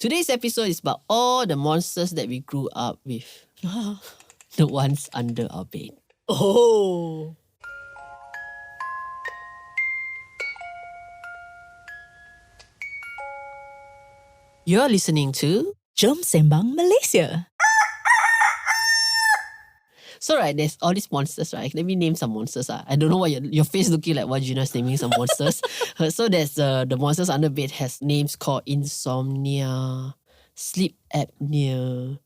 Today's episode is about all the monsters that we grew up with. The ones under our bed. Oh. You're listening to... Jom Sembang, Malaysia. So right, there's all these monsters, right? Let me name some monsters. I don't know why your face looking like what Gina's naming some monsters. So there's the monsters under bed has names called insomnia, sleep apnea,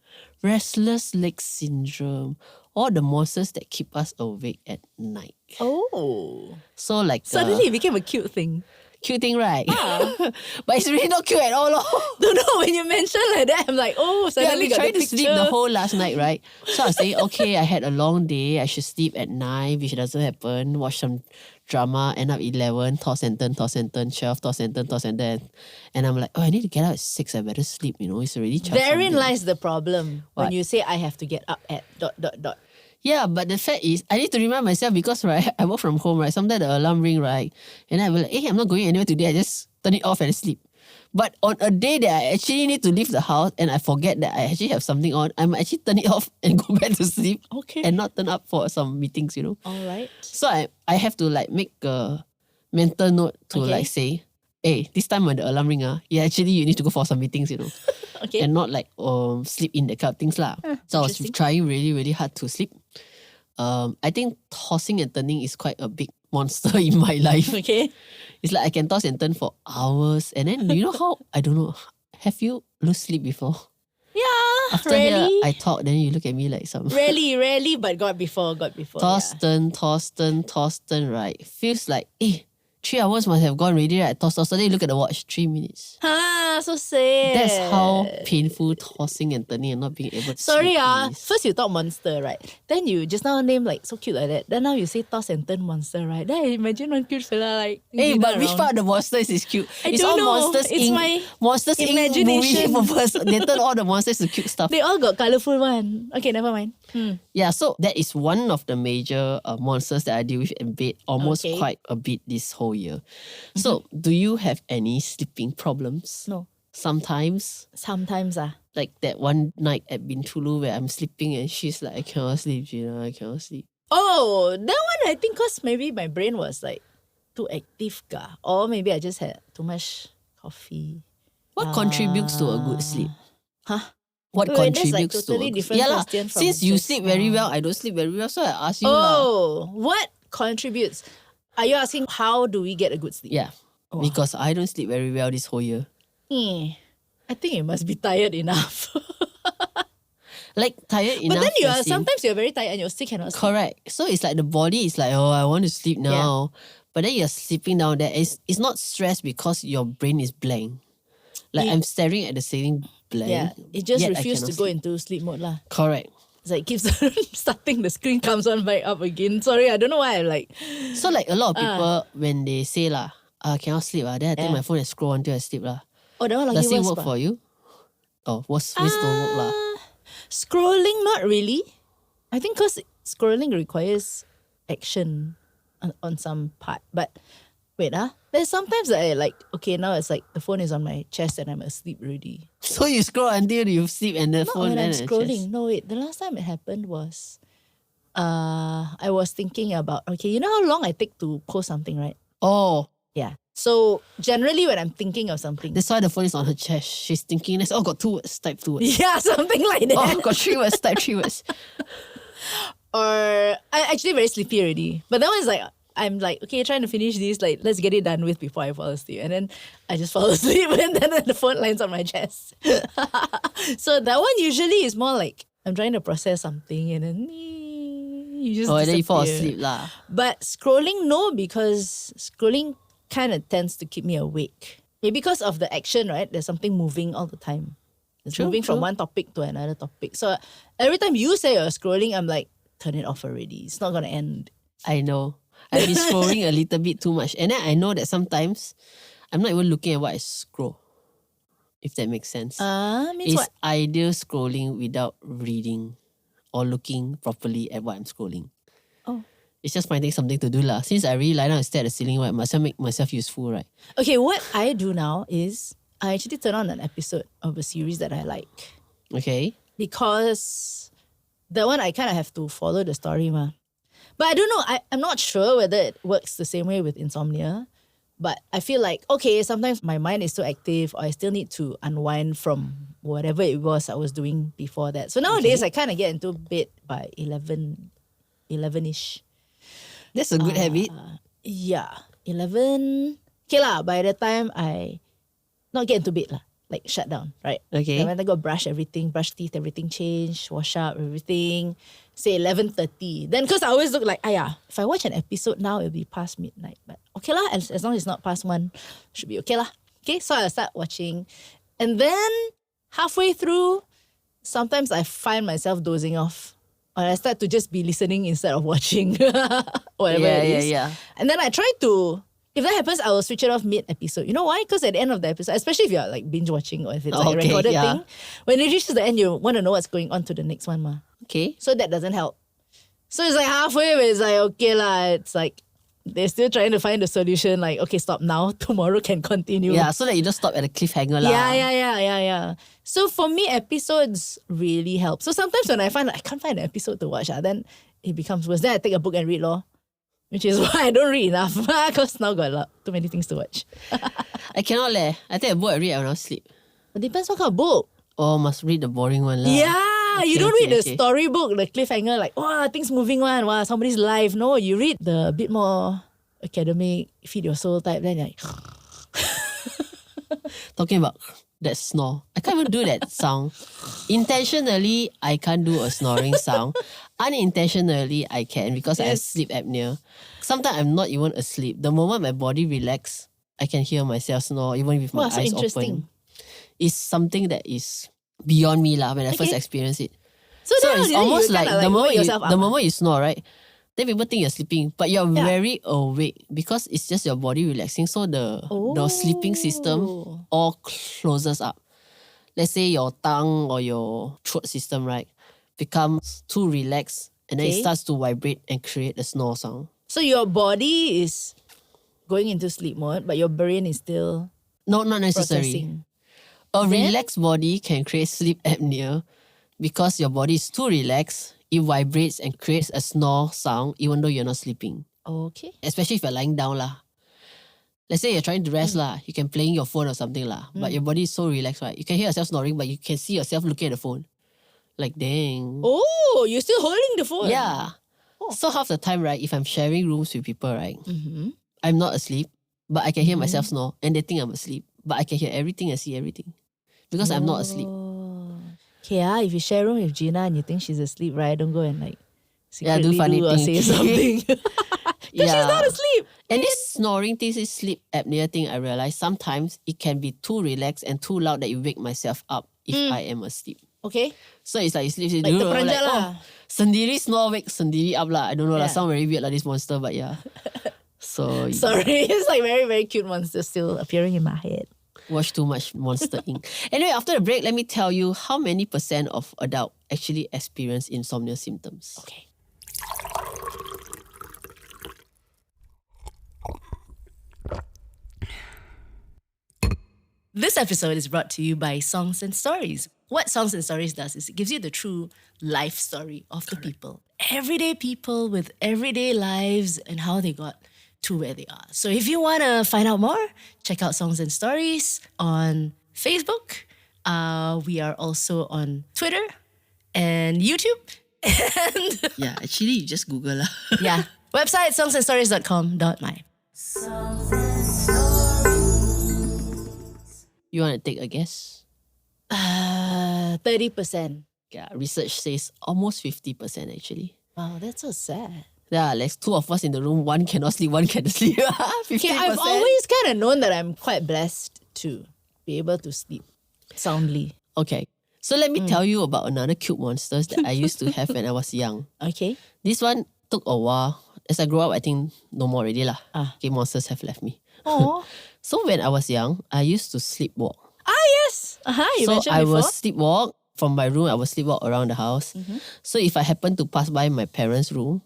restless leg syndrome, or the monsters that keep us awake at night. Oh. So like Suddenly it became a cute thing. cute thing, right? But it's really not cute at all. Don't know, when you mention like that, I'm like, oh, Yeah, suddenly we got tried the to sleep picture. the whole last night, right? So I was saying, okay, I had a long day. I should sleep at 9, which doesn't happen. Watch some drama, end up 11, toss and turn, 12, toss and turn. And I'm like, oh, I need to get up at 6. I better sleep, It's already 12 Therein something. lies the problem. When What? you say I have to get up at ... Yeah, but the fact is, I need to remind myself because, right, I work from home, right? Sometimes the alarm ring, right? And I will like, hey, I'm not going anywhere today. I just turn it off and sleep. But on a day that I actually need to leave the house and I forget that I actually have something on, I might actually turn it off and go back to sleep. Okay. And not turn up for some meetings, All right. So I have to like make a mental note to Okay. like say, hey, this time when the alarm ring, actually you need to go for some meetings, Okay. and not like sleep in that kind of things lah. So I was interesting. trying really, really hard to sleep. I think tossing and turning is quite a big monster in my life. Okay. It's like I can toss and turn for hours. And then you know how, I don't know, have you lose sleep before? Yeah, After rarely. here, I talk, then you look at me like some... Rarely, but got before. Toss, turn, right? Feels like, 3 hours must have gone already, right? Toss. Then you look at the watch, 3 minutes. So sad. That's how painful tossing and turning and not being able to Sorry, sleep is. first you thought monster, right? Then you just now name like so cute like that. Then now you say toss and turn monster, right? Then I imagine one cute fella like. Hey, but which around. part of the monsters is cute? I It's don't all know. Monsters It's Inc. my Monsters Inc. movie imagination. purpose. They turn all the monsters to cute stuff. They all got colourful one. Okay, never mind. Yeah, so that is one of the major monsters that I deal with in bed almost Okay. quite a bit this whole year. So, do you have any sleeping problems? No. Sometimes, Sometimes like that one night at Bintulu where I'm sleeping and she's like, I cannot sleep, Gina, I cannot sleep. Oh, that one I think cause maybe my brain was like too active ka. Or maybe I just had too much coffee. What contributes to a good sleep? Huh? What Wait, that's contributes like to totally a good different Yeah lah, question from since you just sleep very now. well, I don't sleep very well, so I ask you lah. Oh, what contributes? Are you asking how do we get a good sleep? Yeah, because I don't sleep very well this whole year. I think you must be tired enough. Like tired enough. But then you are as in- sometimes you're very tired and you're still cannot sleep. Correct. So it's like the body is like, oh, I want to sleep now. But then you're sleeping down there. It's not stress because your brain is blank. Like I'm staring at the ceiling blank. Yeah, it just yet I refused to cannot go sleep. into sleep mode lah. Correct. It's like it keeps starting, the screen comes on back up again. Sorry, I don't know why I'm like. So like a lot of people, when they say lah, I cannot sleep, then I take Yeah. my phone and scroll until I sleep lah. Oh, that one lucky Does it worse work pa. for you? Oh, waste don't work lah. Scrolling, not really. I think because scrolling requires action on some part. But wait, there's sometimes that I like, okay, now it's like the phone is on my chest and I'm asleep already. So you scroll until you sleep and the Not phone when I'm and the scrolling. chest. No, wait. The last time it happened was, I was thinking about, okay, you know how long I take to post something, right? Oh, Yeah. So generally when I'm thinking of something, that's why the phone is on her chest. She's thinking, got 2 words, type 2 words. yeah, something like that. Oh, got 3 words, type 3 words. Or I actually very sleepy already. But that one's like, I'm like, okay, trying to finish this, like, let's get it done with before I fall asleep. And then I just fall asleep and then the phone lands on my chest. So that one usually is more like, I'm trying to process something and then you just And then you fall disappear. asleep lah. But scrolling, no, because scrolling kind of tends to keep me awake. Maybe because of the action, right? There's something moving all the time. It's True, moving from true. one topic to another topic. So every time you say you're scrolling, I'm like, turn it off already. It's not going to end. I know. I've been scrolling a little bit too much. And then I know that sometimes I'm not even looking at what I scroll. If that makes sense. Means It's what? ideal scrolling without reading or looking properly at what I'm scrolling. Oh. It's just finding something to do lah. Since I really lie down and stare at the ceiling, right, I must make myself useful, right? Okay, what I do now is I actually turn on an episode of a series that I like. Okay. Because that one I kind of have to follow the story ma. But I don't know, I'm not sure whether it works the same way with insomnia. But I feel like, okay, sometimes my mind is so active or I still need to unwind from whatever it was I was doing before that. So nowadays I kind of get into bed by 11-ish. That's a good habit. Yeah, 11. Okay lah, by the time I not get into bed lah, like shut down, right? Okay. Then when I go brush teeth, everything change, wash up, everything. Say 11:30. Then because I always look like, if I watch an episode now, it'll be past midnight. But okay lah, as long as it's not past 1, should be okay lah. Okay, so I'll start watching. And then halfway through, sometimes I find myself dozing off. Or I start to just be listening instead of watching whatever it is. Yeah. And then I try to, if that happens, I will switch it off mid-episode. You know why? Because at the end of the episode, especially if you're like binge watching or if it's like a recorded thing, when it reaches the end, you want to know what's going on to the next one ma. Okay. So that doesn't help. So it's like halfway where it's like, okay lah, it's like they're still trying to find a solution. Like, okay, stop now. Tomorrow can continue. Yeah, so that you don't stop at a cliffhanger lah. Yeah. So for me, episodes really help. So sometimes when I find I can't find an episode to watch, then it becomes worse. Then I take a book and read law. Which is why I don't read enough. Because now got too many things to watch. I cannot leh. I take a book, I read, I will not sleep. It depends what kind of book. Oh, must read the boring one lah. Yeah, you don't read the storybook, the cliffhanger, like, wow, things moving on, wow, somebody's life. No, you read the bit more academic, feed your soul type, then you're like... Talking about that snore. I can't even do that sound. Intentionally, I can't do a snoring sound. Unintentionally, I can because I have sleep apnea. Sometimes I'm not even asleep. The moment my body relax, I can hear myself snore even with my eyes open. It's something that is beyond me lah when I first experienced it. So it's almost like the moment you snore, right? Then people think you're sleeping, but you're very awake because it's just your body relaxing. So the sleeping system all closes up. Let's say your tongue or your throat system, right, becomes too relaxed and then it starts to vibrate and create a snore sound. So your body is going into sleep mode, but your brain is still not necessary. Processing. A relaxed body can create sleep apnea because your body is too relaxed. It vibrates and creates a snore sound even though you're not sleeping. Okay. Especially if you're lying down lah. Let's say you're trying to rest lah. You can playing your phone or something lah. But your body is so relaxed, right? You can hear yourself snoring, but you can see yourself looking at the phone. Like, dang. Oh, you're still holding the phone? Yeah. Oh. So half the time, right, if I'm sharing rooms with people, right, I'm not asleep, but I can hear myself snore and they think I'm asleep. But I can hear everything and see everything because I'm not asleep. Okay, if you share room with Gina and you think she's asleep, right, don't go and like secretly do funny or things. say something. Because she's not asleep. And this snoring thing, this sleep apnea thing, I realize sometimes it can be too relaxed and too loud that you wake myself up if I am asleep. Okay. So it's like you sleep, like terperanjat lah. Sendiri snore, wake sendiri up lah. I don't know lah, sound very weird like this monster, but yeah. So sorry, it's like very, very cute monsters still appearing in my head. Watch too much Monster Inc. Anyway, after the break, let me tell you how many % of adults actually experience insomnia symptoms. Okay. This episode is brought to you by Songs and Stories. What Songs and Stories does is it gives you the true life story of the people. Everyday people with everyday lives and how they got to where they are. So if you want to find out more, check out Songs and Stories on Facebook. We are also on Twitter and YouTube. And yeah, actually, you just Google lah. yeah, website songsandstories.com.my. You want to take a guess? 30%. Yeah, research says almost 50% actually. Wow, that's so sad. Yeah, like 2 of us in the room, one cannot sleep, one can sleep. 50%. Okay, I've always kind of known that I'm quite blessed to be able to sleep soundly. Okay, so let me tell you about another cute monsters that I used to have when I was young. Okay. This one took a while. As I grew up, I think no more already lah. Okay, monsters have left me. Oh. So when I was young, I used to sleepwalk. Yes. You mentioned I before. will sleepwalk from my room. I will sleepwalk around the house. So if I happen to pass by my parents' room,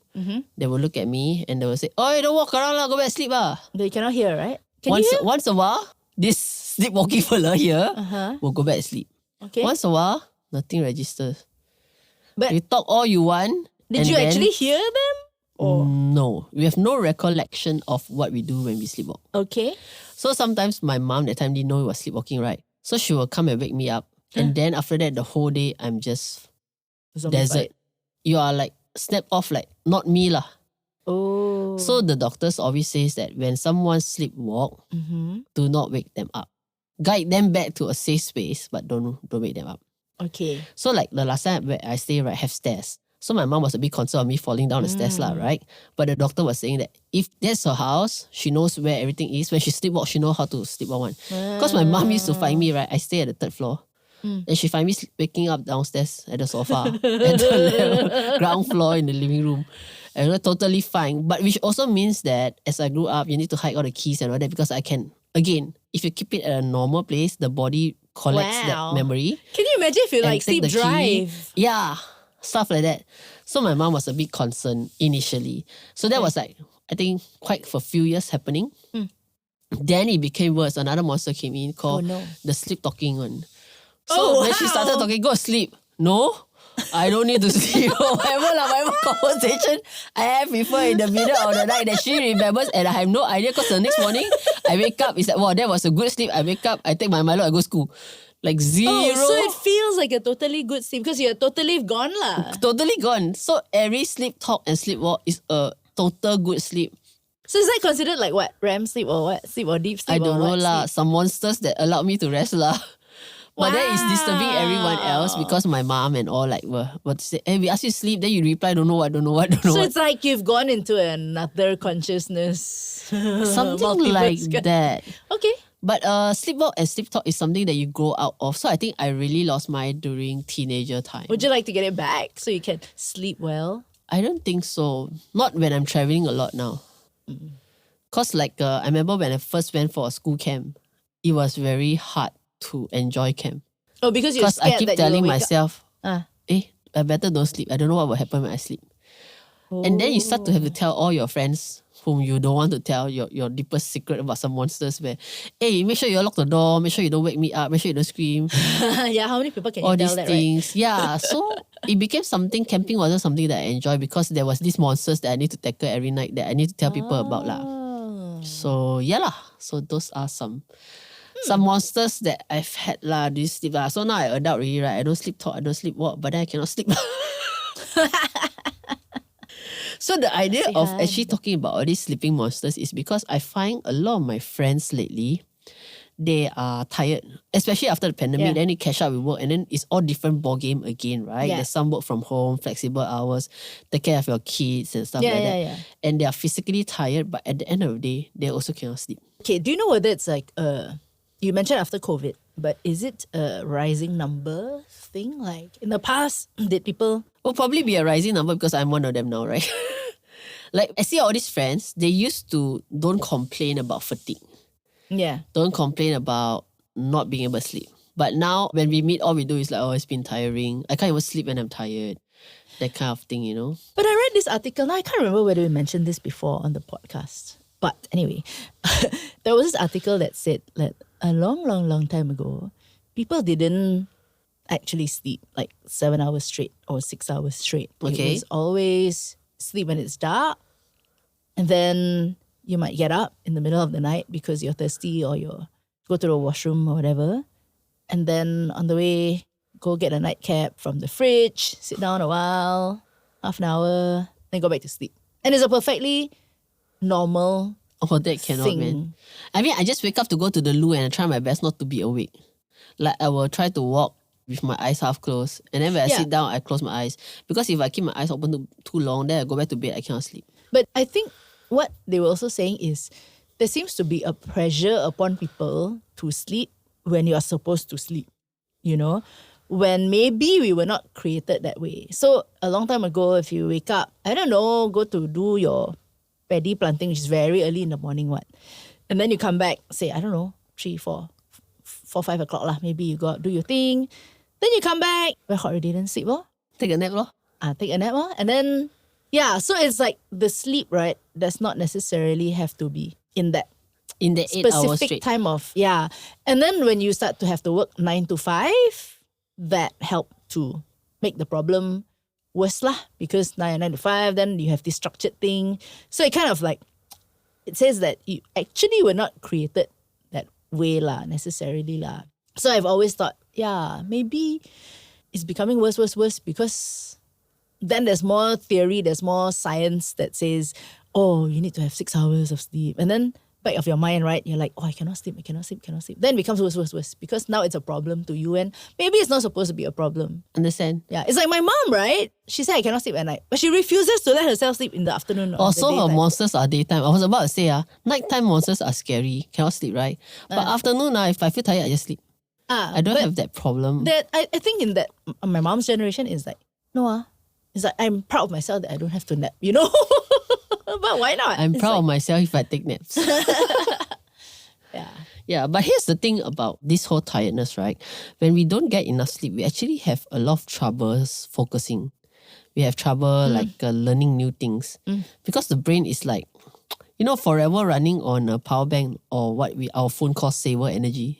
they will look at me and they will say, "Oh, don't walk around lah, go back sleep lah." They cannot hear, right? Can you hear? Once a while, this sleepwalking fella here will go back to sleep. Okay. Once a while, nothing registers. But You talk all you want. did and you then, actually hear them? Or No. We have no recollection of what we do when we sleepwalk. okay. So sometimes my mom that time didn't know we were sleepwalking, right? So she will come and wake me up. And then after that, the whole day, I'm just desert. You are like snap off, like not me lah. Oh. So the doctors always says that when someone sleepwalk, do not wake them up. Guide them back to a safe space, but don't wake them up. Okay. So like the last time where I stay, right, have stairs. So my mom was a bit concerned of me falling down the stairs lah, right? But the doctor was saying that if that's her house, she knows where everything is. When she sleepwalk, she know how to sleepwalk one. Because my mom used to find me, right? I stay at the third floor. And she find me waking up downstairs at the sofa at the ground floor in the living room. And we're totally fine. But which also means that as I grew up, you need to hide all the keys and all that because I can, again, if you keep it at a normal place, the body collects that memory. Can you imagine if you and like take sleep the key. drive? Yeah, stuff like that. So my mom was a bit concerned initially. So that was like, I think, quite for a few years happening. Then it became worse. Another monster came in called the sleep talking one. So when she started talking, go sleep. No, I don't need to sleep. Whatever conversation I have with her in the middle of the night that she remembers and I have no idea because the next morning I wake up, it's like, wow, that was a good sleep. I wake up, I take my Milo, I go school. Like zero. Oh, so it feels like a totally good sleep because you're totally gone lah. Totally gone. So every sleep talk and sleep walk is a total good sleep. So is that considered like what? REM sleep or what? Sleep or deep sleep? I don't or know what lah. sleep? Some monsters that allowed me to rest lah. But that is disturbing everyone else because my mom and all like were to say, hey, we ask you to sleep, then you reply, don't know what. So it's like you've gone into another consciousness. Something like that. Okay. But sleepwalk and sleep talk is something that you grow out of. So I think I really lost mine during teenager time. Would you like to get it back so you can sleep well? I don't think so. Not when I'm traveling a lot now. Because like I remember when I first went for a school camp, it was very hard to enjoy camp. Oh, because you're scared I keep that telling you will wake myself, up. I better don't sleep. I don't know what will happen when I sleep. And then you start to have to tell all your friends whom you don't want to tell your deepest secret about some monsters where, hey, make sure you lock the door, make sure you don't wake me up, make sure you don't scream. Yeah, how many people can all you tell these that, things. Right? Yeah, so it became something, camping wasn't something that I enjoy because there was these monsters that I need to tackle every night that I need to tell people about lah. So yeah lah. So those are some monsters that I've had lah. Do you sleep lah? So now I adult already, right? I don't sleep talk, I don't sleep walk, but then I cannot sleep. So the idea of actually talking about all these sleeping monsters is because I find a lot of my friends lately, they are tired, especially after the pandemic. Then they catch up with work and then it's all different ball game again, right? There's some work from home, flexible hours, take care of your kids and stuff like that. And they are physically tired, but at the end of the day, they also cannot sleep. Okay, do you know whether it's like you mentioned after COVID, but is it a rising number thing? Like in the past, did people... Will probably be a rising number because I'm one of them now, right? Like I see all these friends, they used to don't complain about fatigue. Yeah. Don't complain about not being able to sleep. But now when we meet, all we do is like, oh, it's been tiring. I can't even sleep when I'm tired. That kind of thing, you know? But I read this article, now I can't remember whether we mentioned this before on the podcast. But anyway, there was this article that said that a long time ago, people didn't actually sleep like 7 hours straight or 6 hours straight. Okay. It was always sleep when it's dark. And then you might get up in the middle of the night because you're thirsty or you go to the washroom or whatever. And then on the way, go get a nightcap from the fridge, sit down a while, half an hour, then go back to sleep. And it's a perfectly normal that cannot, thing. Man. I mean, I just wake up to go to the loo and I try my best not to be awake. Like I will try to walk with my eyes half closed. And then when I sit down, I close my eyes. Because if I keep my eyes open too long, then I go back to bed, I cannot sleep. But I think what they were also saying is there seems to be a pressure upon people to sleep when you are supposed to sleep, you know, when maybe we were not created that way. So a long time ago, if you wake up, I don't know, go to do your paddy planting, which is very early in the morning, and then you come back, say, I don't know, 3, 4, 5 o'clock lah, maybe you go out, do your thing. Then you come back, very hot already, then sleep lor. Take a nap lor. Take a nap lor. And then, so it's like the sleep, right, does not necessarily have to be in that In the 8 hours specific straight. time of, yeah. And then when you start to have to work 9 to 5, that helped to make the problem worse lah. Because 9 to 5, then you have this structured thing. So it kind of like, it says that you actually were not created that way lah, necessarily lah. So I've always thought, yeah, maybe it's becoming worse because then there's more theory, there's more science that says, oh, you need to have 6 hours of sleep. And then back of your mind, right, you're like, oh, I cannot sleep. Then it becomes worse because now it's a problem to you and maybe it's not supposed to be a problem. Understand? Yeah, it's like my mom, right? She said I cannot sleep at night, but she refuses to let herself sleep in the afternoon. Or Also, the her daytime. monsters are daytime. I was about to say, nighttime monsters are scary. Cannot sleep, right? But afternoon, if I feel tired, I just sleep. I don't have that problem. That I think in that my mom's generation is like, no, it's like I'm proud of myself that I don't have to nap, you know? But why not? I'm It's proud like, of myself if I take naps. yeah. Yeah, but here's the thing about this whole tiredness, right? When we don't get enough sleep, we actually have a lot of troubles focusing. We have trouble learning new things. Because the brain is like, forever running on a power bank or what our phone calls saver energy.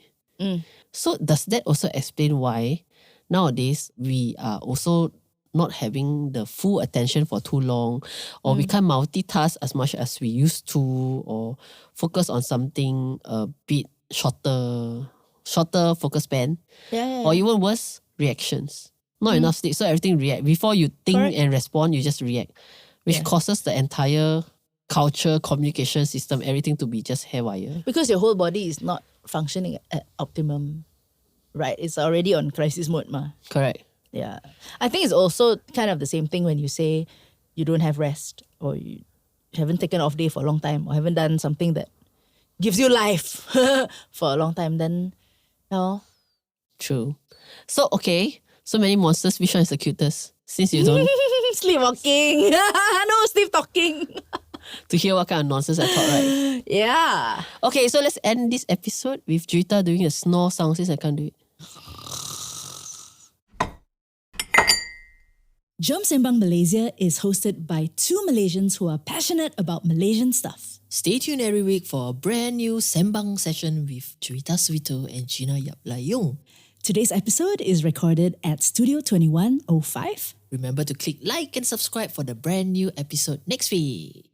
So does that also explain why nowadays we are also not having the full attention for too long, or we can't multitask as much as we used to, or focus on something a bit shorter focus span, or even worse, reactions. Not enough sleep, so everything react. Before you think and respond, you just react, which causes the entire culture, communication system, everything to be just haywire. Because your whole body is not functioning at optimum, right? It's already on crisis mode, ma. Correct. Yeah. I think it's also kind of the same thing when you say you don't have rest or you haven't taken off day for a long time or haven't done something that gives you life for a long time, then no. True. So, okay. So many monsters. Which one is the cutest? Since you don't Sleepwalking. No, sleep talking. to hear what kind of nonsense I talk, right? Yeah. Okay, so let's end this episode with Juita doing a snore sound since I can't do it. Jom Sembang Malaysia is hosted by two Malaysians who are passionate about Malaysian stuff. Stay tuned every week for a brand new Sembang session with Juita Suito and Gina Yap Layung. Today's episode is recorded at Studio 2105. Remember to click like and subscribe for the brand new episode next week.